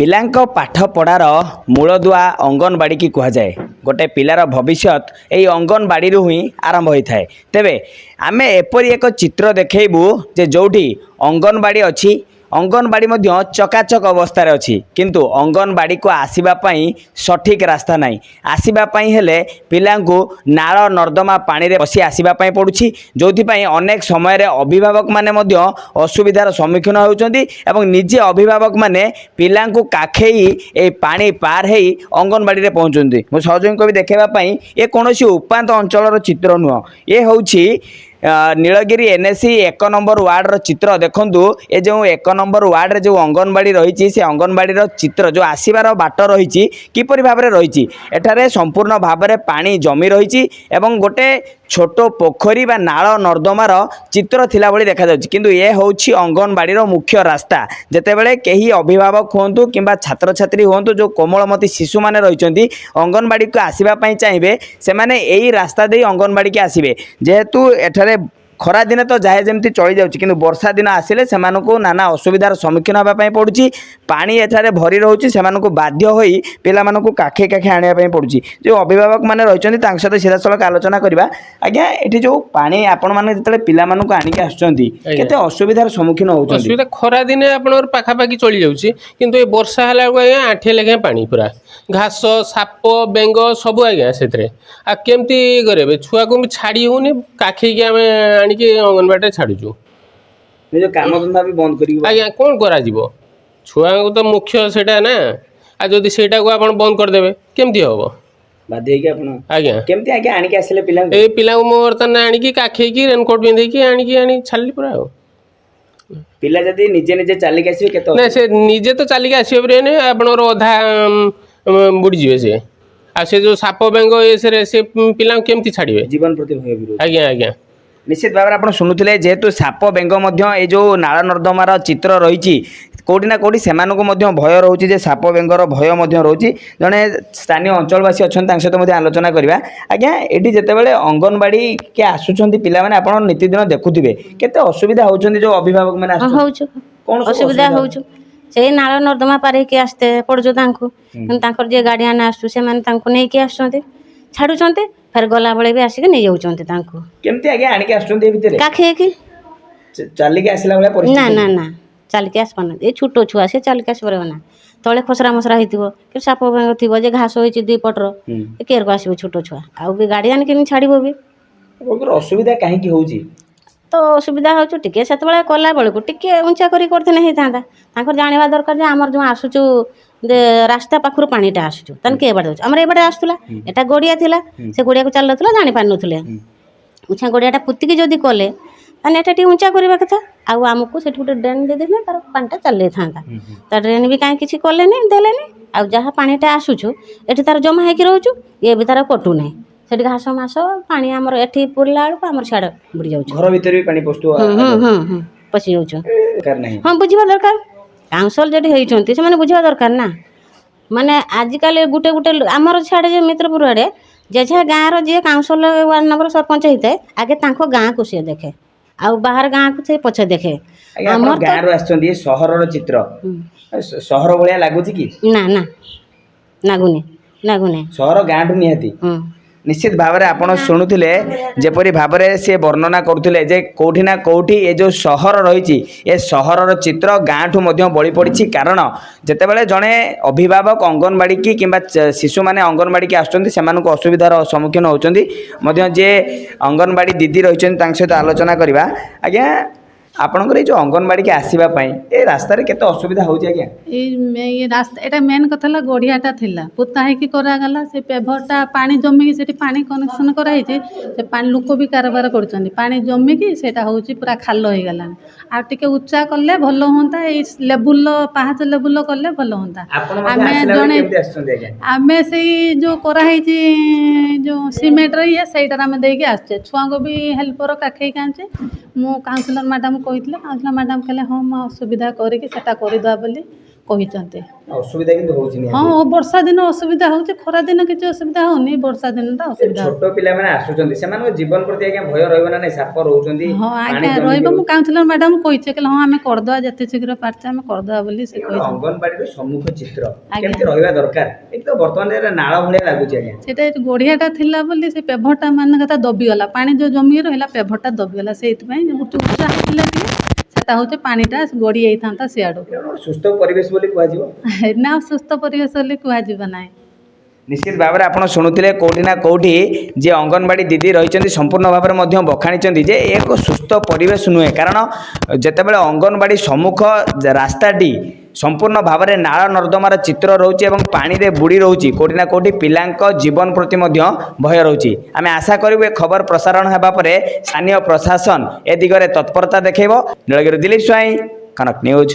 ପିଲାଙ୍କ ପାଠ ପଢ଼ାର ମୂଳଦୁଆ ଅଙ୍ଗନବାଡ଼ି କି କୁହାଯାଏ। ଗୋଟେ ପିଲାର ଭବିଷ୍ୟତ ଏହି ଅଙ୍ଗନବାଡ଼ିରୁ ହିଁ ଆରମ୍ଭ ହୋଇଥାଏ। ତେବେ ଆମେ ଏପରି ଏକ ଚିତ୍ର ଦେଖାଇବୁ ଯେ ଯେଉଁଠି ଅଙ୍ଗନବାଡ଼ି ଅଛି, ଅଙ୍ଗନବାଡ଼ି ମଧ୍ୟ ଚକାଚକ ଅବସ୍ଥାରେ ଅଛି, କିନ୍ତୁ ଅଙ୍ଗନବାଡ଼ିକୁ ଆସିବା ପାଇଁ ସଠିକ୍ ରାସ୍ତା ନାହିଁ। ଆସିବା ପାଇଁ ହେଲେ ପିଲାଙ୍କୁ ନାଳ ନର୍ଦ୍ଦମା ପାଣିରେ ପଶି ଆସିବା ପାଇଁ ପଡ଼ୁଛି, ଯେଉଁଥିପାଇଁ ଅନେକ ସମୟରେ ଅଭିଭାବକମାନେ ମଧ୍ୟ ଅସୁବିଧାର ସମ୍ମୁଖୀନ ହେଉଛନ୍ତି ଏବଂ ନିଜେ ଅଭିଭାବକମାନେ ପିଲାଙ୍କୁ କାଖେଇ ଏହି ପାଣି ପାର ହେଇ ଅଙ୍ଗନବାଡ଼ିରେ ପହଞ୍ଚୁଛନ୍ତି। ମୁଁ ସହଯୋଗୀ କବି ଦେଖାଇବା ପାଇଁ ଏ କୌଣସି ଉପାନ୍ତ ଅଞ୍ଚଳର ଚିତ୍ର ନୁହଁ, ଏ ହେଉଛି ନୀଳଗିରି NSC 1 ନମ୍ବର ୱାର୍ଡ଼ର ଚିତ୍ର। ଦେଖନ୍ତୁ, ଏ ଯେଉଁ 1 ନମ୍ବର ୱାର୍ଡ଼ରେ ଯେଉଁ ଅଙ୍ଗନବାଡ଼ି ରହିଛି, ସେ ଅଙ୍ଗନବାଡ଼ିର ଚିତ୍ର ଯେଉଁ ଆସିବାର ବାଟ ରହିଛି କିପରି ଭାବରେ ରହିଛି। ଏଠାରେ ସମ୍ପୂର୍ଣ୍ଣ ଭାବରେ ପାଣି ଜମି ରହିଛି ଏବଂ ଗୋଟେ ଛୋଟ ପୋଖରୀ ବା ନାଳ ନର୍ଦ୍ଦମାର ଚିତ୍ର ଥିଲା ଭଳି ଦେଖାଯାଉଛି, କିନ୍ତୁ ଏ ହେଉଛି ଅଙ୍ଗନବାଡ଼ିର ମୁଖ୍ୟ ରାସ୍ତା। ଯେତେବେଳେ କେହି ଅଭିଭାବକ ହୁଅନ୍ତୁ କିମ୍ବା ଛାତ୍ରଛାତ୍ରୀ ହୁଅନ୍ତୁ, ଯେଉଁ କୋମଳମତି ଶିଶୁମାନେ ରହିଛନ୍ତି ଅଙ୍ଗନବାଡ଼ିକୁ ଆସିବା ପାଇଁ ଚାହିଁବେ, ସେମାନେ ଏହି ରାସ୍ତା ଦେଇ ଅଙ୍ଗନବାଡ଼ିକି ଆସିବେ। ଯେହେତୁ ଏଠାରେ ଖରା ଦିନେ ତ ଯାଏ ଯେମିତି ଚଳି ଯାଉଛି, କିନ୍ତୁ ବର୍ଷା ଦିନ ଆସିଲେ ସେମାନଙ୍କୁ ନାନା ଅସୁବିଧାର ସମ୍ମୁଖୀନ ହେବା ପାଇଁ ପଡ଼ୁଛି। ପାଣି ଏଠାରେ ଭରି ରହୁଛି, ସେମାନଙ୍କୁ ବାଧ୍ୟ ହୋଇ ପିଲାମାନଙ୍କୁ କାଖେଇ କାଖେଇ ଆଣିବା ପାଇଁ ପଡ଼ୁଛି। ଯେଉଁ ଅଭିଭାବକମାନେ ରହିଛନ୍ତି ତାଙ୍କ ସହିତ ସିଧାସଳଖ ଆଲୋଚନା କରିବା। ଆଜ୍ଞା, ଏଠି ଯେଉଁ ପାଣି ଆପଣମାନେ ଯେତେବେଳେ ପିଲାମାନଙ୍କୁ ଆଣିକି ଆସୁଛନ୍ତି, କେତେ ଅସୁବିଧାର ସମ୍ମୁଖୀନ ହେଉଛନ୍ତି? ଅସୁବିଧା ଖରା ଦିନେ ଆପଣଙ୍କର ପାଖାପାଖି ଚଳି ଯାଉଛି, କିନ୍ତୁ ଏ ବର୍ଷା ହେଲା ବେଳକୁ ଆଜ୍ଞା ଆଣ୍ଠିଏ ଲେଖାଏଁ ପାଣି, ପୁରା ଘାସ ସାପ ବେଙ୍ଗ ସବୁ ଆଜ୍ଞା ସେଥିରେ। ଆଉ କେମିତି କରିବେ? ଛୁଆକୁ ବି ଛାଡ଼ି ହେଉନି, କାଖେଇକି ଆମେ ଆଣିକି ଅଙ୍ଗନବାଡ଼ିରେ ଛାଡ଼ୁଛୁ। ନିଜ କାମଧନ୍ଦା ବି ବନ୍ଦ କରିକି ଆଜ୍ଞା କ'ଣ କରାଯିବ? ଛୁଆଙ୍କୁ ତ ମୁଖ୍ୟ ସେଇଟା ନା, ଆଉ ଯଦି ସେଇଟାକୁ ଆପଣ ବନ୍ଦ କରିଦେବେ କେମିତି ହେବ? ବାଧ୍ୟ ହେଇକି ଆପଣ ଆଜ୍ଞା କେମିତି ଆଜ୍ଞା ଆଣିକି ଆସିଲେ ପିଲାଙ୍କୁ? ଏଇ ପିଲାଙ୍କୁ ମୁଁ ବର୍ତ୍ତମାନ ଆଣିକି କାଖେଇକି ରେନକୋଟ୍ ପିନ୍ଧେଇକି ଆଣିକି ଛାଡ଼ିଲି ପୁରା। ଆଉ ପିଲା ଯଦି ନିଜେ ନିଜେ ଚାଲିକି ଆସିବେ କେତେ? ନା, ସେ ନିଜେ ତ ଚାଲିକି ଆସିବେ ପାରିବେନି, ଆପଣଙ୍କର ଅଧା ବୁଡ଼ିଯିବେ ସେ। ଆଉ ସେ ଯେଉଁ ସାପ ବେଙ୍ଗ ଏସରେ ସେ ପିଲାଙ୍କୁ କେମିତି ଛାଡ଼ିବେ? ଜୀବନ ପ୍ରତି ଭୟ ବି ରହୁଛି। ଆଜ୍ଞା ଆଜ୍ଞା ନିଶ୍ଚିତ ଭାବରେ ଆପଣ ଶୁଣୁଥିଲେ, ଯେହେତୁ ସାପ ବେଙ୍ଗ ମଧ୍ୟ ଏଇ ଯେଉଁ ନାଳ ନର୍ଦ୍ଦମାର ଚିତ୍ର ରହିଛି, କେଉଁଠି ନା କେଉଁଠି ସେମାନଙ୍କୁ ମଧ୍ୟ ଭୟ ରହୁଛି, ଯେ ସାପ ବେଙ୍ଗର ଭୟ ମଧ୍ୟ ରହୁଛି। ଜଣେ ସ୍ଥାନୀୟ ଅଞ୍ଚଳବାସୀ ଅଛନ୍ତି, ତାଙ୍କ ସହିତ ମଧ୍ୟ ଆଲୋଚନା କରିବା। ଆଜ୍ଞା, ଏଠି ଯେତେବେଳେ ଅଙ୍ଗନବାଡ଼ିକି ଆସୁଛନ୍ତି ପିଲାମାନେ, ଆପଣ ନିତିଦିନ ଦେଖୁଥିବେ କେତେ ଅସୁବିଧା ହେଉଛନ୍ତି ଯେଉଁ ଅଭିଭାବକମାନେ ହଉଛୁ, ଅସୁବିଧା ହଉଛୁ। ସେଇ ନାଳ ନର୍ଦ୍ଦମା ପାରିକି ଆସିତେ ପଡ଼ୁଛୁ ତାଙ୍କୁ, କିନ୍ତୁ ତାଙ୍କର ଯିଏ ଗାର୍ଡିଆନ ଆସୁଛୁ ସେମାନେ ତାଙ୍କୁ ନେଇକି ଆସୁଛନ୍ତି, ଛାଡ଼ୁଛନ୍ତି, ଫେର ଗଲାବେଳେ ବି ଆସିକି ନେଇଯାଉଛନ୍ତି ତାଙ୍କୁ। କେମିତି ଆଜ୍ଞା ଆଣିକି ଆସୁଛନ୍ତି? ଏ ଭିତରେ କାଖେଇକି ଚାଲିକି ଆସିଲା ଭଳିଆ ନା ନା ନା ଚାଲିକି ଆସିପାରୁନାହାନ୍ତି। ଏ ଛୋଟ ଛୁଆ, ସେ ଚାଲିକି ଆସିପାରିବ ନା। ତଳେ ଖସରା ମସରା ହେଇଥିବ, କି ସାପ ବେଙ୍ଗ ଥିବ, ଯେ ଘାସ ହେଇଛି ଦୁଇ ପଟର, କେରକୁ ଆସିବ ଛୋଟ ଛୁଆ। ଆଉ ବି ଗାର୍ଡିଆନ କେମିତି ଛାଡ଼ିବ ବି? ଅସୁବିଧା କାହିଁକି ହେଉଛି? ତ ଅସୁବିଧା ହେଉଛୁ ଟିକେ ସେତେବେଳେ କଲା ବେଳକୁ ଟିକେ ଉଞ୍ଚା କରି କରିଥିଲେ ହେଇଥାନ୍ତା। ତାଙ୍କର ଜାଣିବା ଦରକାର ଯେ ଆମର ଯେଉଁ ଆସୁଛୁ ଯେ ରାସ୍ତା ପାଖରୁ ପାଣିଟା ଆସୁଛୁ, ତାହେଲେ କିଏ ବାଟେ ଯାଉଛି? ଆମର ଏ ବାଟେ ଆସୁଥିଲା, ଏଟା ଗଡ଼ିଆ ଥିଲା, ସେ ଗଡ଼ିଆକୁ ଚାଲୁଥିଲା, ଜାଣିପାରୁନଥିଲେ। ଉଞ୍ଚା ଗଡ଼ିଆଟା ପୁତିକି ଯଦି କଲେ ତାହେଲେ ଏଟା ଟିକେ ଉଞ୍ଚା କରିବା କଥା। ଆଉ ଆମକୁ ସେଠି ଗୋଟେ ଡ୍ରେନ୍ ଦେଇଦେଲେ ତାର ପାଣିଟା ଚାଲିଥାନ୍ତା। ତା ଡ୍ରେନ୍ ବି କାହିଁ କିଛି କଲେନି, ଦେଲେନି। ଆଉ ଯାହା ପାଣିଟା ଆସୁଛୁ ଏଠି ତାର ଜମା ହେଇକି ରହୁଛୁ, ଇଏ ବି ତାର କଟୁନାହିଁ। ସେଠି ଘାସ ମାସ ପାଣି ଆମର ଏଠି ପୁରିଲା ବେଳକୁ ଆମର ସିଆଡ଼େ ବୁଡ଼ି ଯାଉଛି, ଘର ଭିତରେ ବି ପାଣି ପଶୁଥିବ। ପଶି ଯାଉଛୁ। ନାହିଁ। ହଁ, ବୁଝିବା ଦରକାର। କାଉନସିଲ ଯେଠି ହେଇଛନ୍ତି ସେମାନେ ବୁଝିବା ଦରକାର ନା। ମାନେ ଆଜିକାଲି ଗୋଟେ ଗୋଟେ ଆମର ସିଆଡ଼େ ଯେ ମିତ୍ରପୁର ଆଡ଼େ ଯେଝା ଗାଁର ଯିଏ କାଉନସିଲର ୱାର୍ଡ଼ ନମ୍ବର ସରପଞ୍ଚ ହେଇଥାଏ, ଆଗେ ତାଙ୍କ ଗାଁକୁ ସିଏ ଦେଖେ, ଆଉ ବାହାର ଗାଁକୁ ସେ ପଛେ ଦେଖେ। ଆମର ଗାଁରୁ ଆସିଛନ୍ତି, ସହରର ଚିତ୍ର ସହର ଭଳିଆ ଲାଗୁଛି କି? ନା ନା, ଲାଗୁନି, ଲାଗୁନି। ସହର ଗାଁଠୁ ନିହାତି। ନିଶ୍ଚିତ ଭାବରେ ଆପଣ ଶୁଣୁଥିଲେ ଯେପରି ଭାବରେ ସେ ବର୍ଣ୍ଣନା କରୁଥିଲେ ଯେ କେଉଁଠି ନା କେଉଁଠି ଏ ଯେଉଁ ସହର ରହିଛି, ଏ ସହରର ଚିତ୍ର ଗାଁଠୁ ମଧ୍ୟ ବଳି ପଡ଼ିଛି। କାରଣ ଯେତେବେଳେ ଜଣେ ଅଭିଭାବକ ଅଙ୍ଗନବାଡ଼ିକି କିମ୍ବା ଶିଶୁମାନେ ଅଙ୍ଗନବାଡ଼ିକି ଆସୁଛନ୍ତି, ସେମାନଙ୍କୁ ଅସୁବିଧାର ସମ୍ମୁଖୀନ ହେଉଛନ୍ତି। ମଧ୍ୟ ଯିଏ ଅଙ୍ଗନବାଡ଼ି ଦିଦି ରହିଛନ୍ତି ତାଙ୍କ ସହିତ ଆଲୋଚନା କରିବା। ଆଜ୍ଞା, ଆପଣଙ୍କର ଏଇ ଯେଉଁ ଅଙ୍ଗନବାଡ଼ିକି ଆସିବା ପାଇଁ ଏ ରାସ୍ତାରେ କେତେ ଅସୁବିଧା ହେଉଛି? ଆଜ୍ଞା, ଏଇ ରାସ୍ତା ଏଇଟା ମେନ୍ କଥା ହେଲା, ଗଡ଼ିଆଟା ଥିଲା ପୋତା ହେଇକି କରାଗଲା, ସେ ପେଭରଟା ପାଣି ଜମିକି ସେଠି ପାଣି କନେକ୍ସନ୍ କରାହେଇଛି, ସେ ପାଣି ଲୋକ ବି କାରବାର କରୁଛନ୍ତି, ପାଣି ଜମିକି ସେଇଟା ହେଉଛି ପୁରା ଖାଲ ହେଇଗଲାଣି। ଆଉ ଟିକେ ଉଚ୍ଚା କଲେ ଭଲ ହୁଅନ୍ତା, ଏଇ ଲେବୁଲ ପାହାଚ ଲେବୁଲ କଲେ ଭଲ ହୁଅନ୍ତା। ଆମେ ଜଣେ ଆମେ ସେଇ ଯେଉଁ କରାହେଇଛି ଯେଉଁ ସିମେଣ୍ଟର ସେଇଟାରେ ଆମେ ଦେଇକି ଆସୁଛେ, ଛୁଆଙ୍କୁ ବି ହେଲ୍ପର କାଖେଇକି ଆଣୁଛେ। ମୁଁ କାଉନସିଲର ମ୍ୟାଡ଼ାମ୍ କହିଥିଲେ, କାଉନସିଲର ମ୍ୟାଡ଼ାମ୍ କହିଲେ ହଁ ମୁଁ ସୁବିଧା କରିକି ସେଟା କରିଦେବା ବୋଲି କହିଛନ୍ତି। ଅସୁବିଧା କିନ୍ତୁ ହଉଛି ହଁ ବର୍ଷା ଦିନ ଅସୁବିଧା ହେଉଛି, ଖରା ଦିନ କିଛି ଅସୁବିଧା ହେଉନି, ବର୍ଷା ଦିନଟା ଅସୁବିଧା ହେଉଛି। ଛୋଟ ପିଲାମାନେ ଆସୁଛନ୍ତି ସେମାନଙ୍କ ଜୀବନ ପ୍ରତି ଆଜ୍ଞା ଭୟ ରହିବ ନା ନାଇଁ? ସାପ ରହୁଛନ୍ତି, ହଁ ପାଣି ଆଜ୍ଞା ଜମିକି ରହିବ। ମୁଁ ରହୁଛି। କାଉନସିଲର ମ୍ୟାଡ଼ାମ କହିଛି, କହିଲେ ହଁ ଆମେ କରିଦେବା, ଯେତେ ଶୀଘ୍ର ପାରୁଛେ ଆମେ କରିଦେବା ବୋଲି ସେ ଏଇ ଗୋଟେ କହିଛନ୍ତି। ଅଙ୍ଗନବାଡିର ସମ୍ମୁଖ ଚିତ୍ର ଆଜ୍ଞା। କେମିତି ରହିବା ଦରକାର? ଏଠି ତ ବର୍ତ୍ତମାନ ଏଟା ନାଳ ଭଳିଆ ଲାଗୁଛି ଆଜ୍ଞା। ସେଇଟା ଏଠି ଗଢ଼ିଆଟା ଥିଲା ବୋଲି ସେ ପେଭରଟା ମାନେ କଥା ଦବିଗଲା, ପାଣି ଯେଉଁ ଜମିକି ରହିଲା ପେଭରଟା ଦବିଗଲା, ସେଇଥିପାଇଁ ଗୋଟେ ଉଚ୍ଚା ହେଇଥିଲା ଟିକେ ସେଟା ହେଉଛି ପାଣିଟା ଗଡ଼ି ଯାଇଥାନ୍ତା ସିଆଡ଼ୁ। ଏଇଟା ଗୋଟେ ସୁସ୍ଥ ପରିବେଶ ବୋଲି କୁହାଯିବ। ନା ସୁସ୍ଥ ପରିବେଶ ବୋଲି କୁହାଯିବ ନାହିଁ। ନିଶ୍ଚିତ ଭାବରେ ଆପଣ ଶୁଣୁଥିଲେ କୋଉଠି ନା କୋଉଠି ଯେ ଅଙ୍ଗନବାଡ଼ି ଦିଦି ରହିଛନ୍ତି ସମ୍ପୂର୍ଣ୍ଣ ଭାବରେ ମଧ୍ୟ ବଖାଣିଛନ୍ତି ଯେ ଏକ ସୁସ୍ଥ ପରିବେଶ ନୁହେଁ, କାରଣ ଯେତେବେଳେ ଅଙ୍ଗନବାଡ଼ି ସମ୍ମୁଖ ରାସ୍ତାଟି ସମ୍ପୂର୍ଣ୍ଣ ଭାବରେ ନାଳ ନର୍ଦ୍ଦମାର ଚିତ୍ର ରହୁଛି ଏବଂ ପାଣିରେ ବୁଡ଼ି ରହୁଛି, କୋଉଠି ନା କୋଉଠି ପିଲାଙ୍କ ଜୀବନ ପ୍ରତି ମଧ୍ୟ ଭୟ ରହୁଛି। ଆମେ ଆଶା କରିବୁ ଏ ଖବର ପ୍ରସାରଣ ହେବା ପରେ ସ୍ଥାନୀୟ ପ୍ରଶାସନ ଏ ଦିଗରେ ତତ୍ପରତା ଦେଖାଇବ। ନୀଳଗିରି ଦିଲ୍ଲୀପ ସ୍ୱାଇଁ, କନକ ନ୍ୟୁଜ୍।